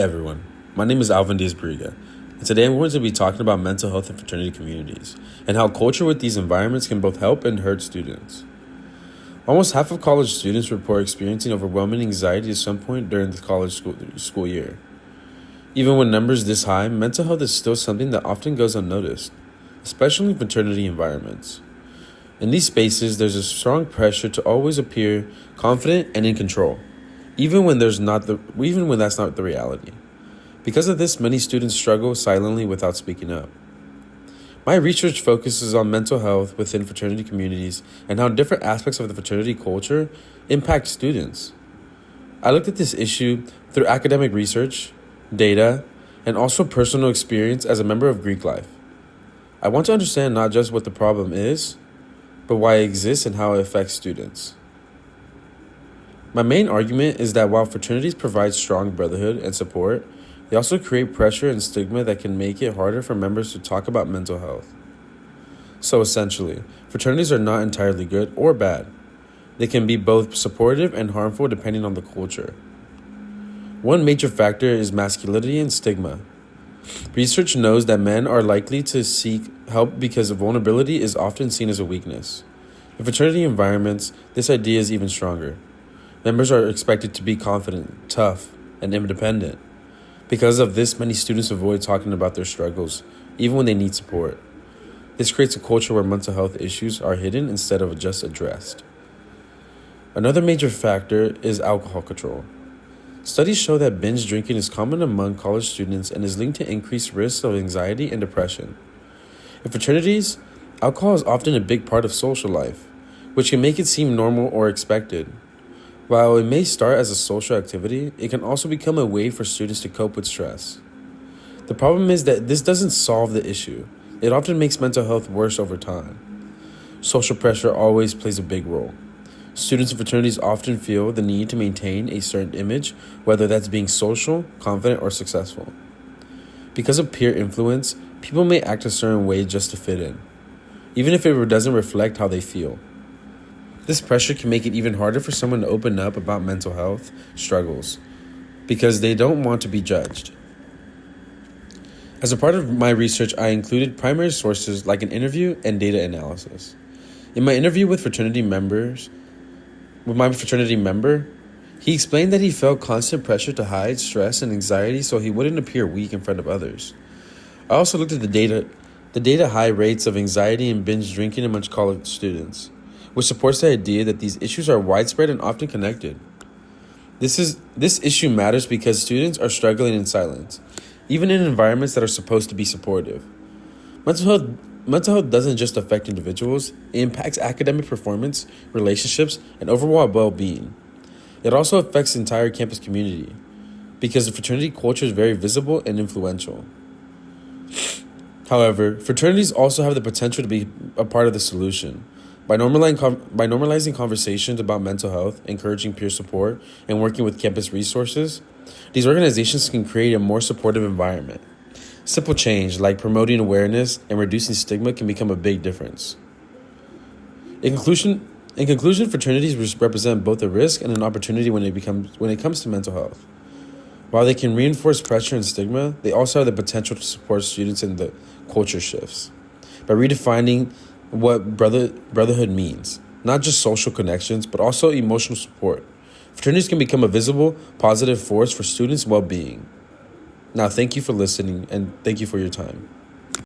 Everyone, my name is Alvin Diaz-Barriga, and today I'm going to be talking about mental health in fraternity communities and how culture with these environments can both help and hurt students. Almost half of college students report experiencing overwhelming anxiety at some point during the college school year. Even when numbers this high, mental health is still something that often goes unnoticed, especially in fraternity environments. In these spaces, there's a strong pressure to always appear confident and in control, even when that's not the reality. Because of this, many students struggle silently without speaking up. My research focuses on mental health within fraternity communities and how different aspects of the fraternity culture impact students. I looked at this issue through academic research, data, and also personal experience as a member of Greek life. I want to understand not just what the problem is, but why it exists and how it affects students. My main argument is that while fraternities provide strong brotherhood and support, they also create pressure and stigma that can make it harder for members to talk about mental health. So essentially, fraternities are not entirely good or bad. They can be both supportive and harmful depending on the culture. One major factor is masculinity and stigma. Research knows that men are likely to seek help because vulnerability is often seen as a weakness. In fraternity environments, this idea is even stronger. Members are expected to be confident, tough, and independent. Because of this, many students avoid talking about their struggles, even when they need support. This creates a culture where mental health issues are hidden instead of just addressed. Another major factor is alcohol control. Studies show that binge drinking is common among college students and is linked to increased risks of anxiety and depression. In fraternities, alcohol is often a big part of social life, which can make it seem normal or expected. While it may start as a social activity, it can also become a way for students to cope with stress. The problem is that this doesn't solve the issue. It often makes mental health worse over time. Social pressure always plays a big role. Students in fraternities often feel the need to maintain a certain image, whether that's being social, confident, or successful. Because of peer influence, people may act a certain way just to fit in, even if it doesn't reflect how they feel. This pressure can make it even harder for someone to open up about mental health struggles because they don't want to be judged. As a part of my research, I included primary sources like an interview and data analysis. In my interview with my fraternity member, he explained that he felt constant pressure to hide stress and anxiety so he wouldn't appear weak in front of others. I also looked at the data high rates of anxiety and binge drinking among college students, which supports the idea that these issues are widespread and often connected. This issue matters because students are struggling in silence, even in environments that are supposed to be supportive. Mental health doesn't just affect individuals, it impacts academic performance, relationships, and overall well-being. It also affects the entire campus community because the fraternity culture is very visible and influential. However, fraternities also have the potential to be a part of the solution. By normalizing conversations about mental health, encouraging peer support, and working with campus resources, these organizations can create a more supportive environment. Simple change, like promoting awareness and reducing stigma, can become a big difference. In conclusion, fraternities represent both a risk and an opportunity when it comes to mental health. While they can reinforce pressure and stigma, they also have the potential to support students in the culture shifts. By redefining what brotherhood means, not just social connections, but also emotional support, fraternities can become a visible, positive force for students' well-being. Now, thank you for listening, and thank you for your time.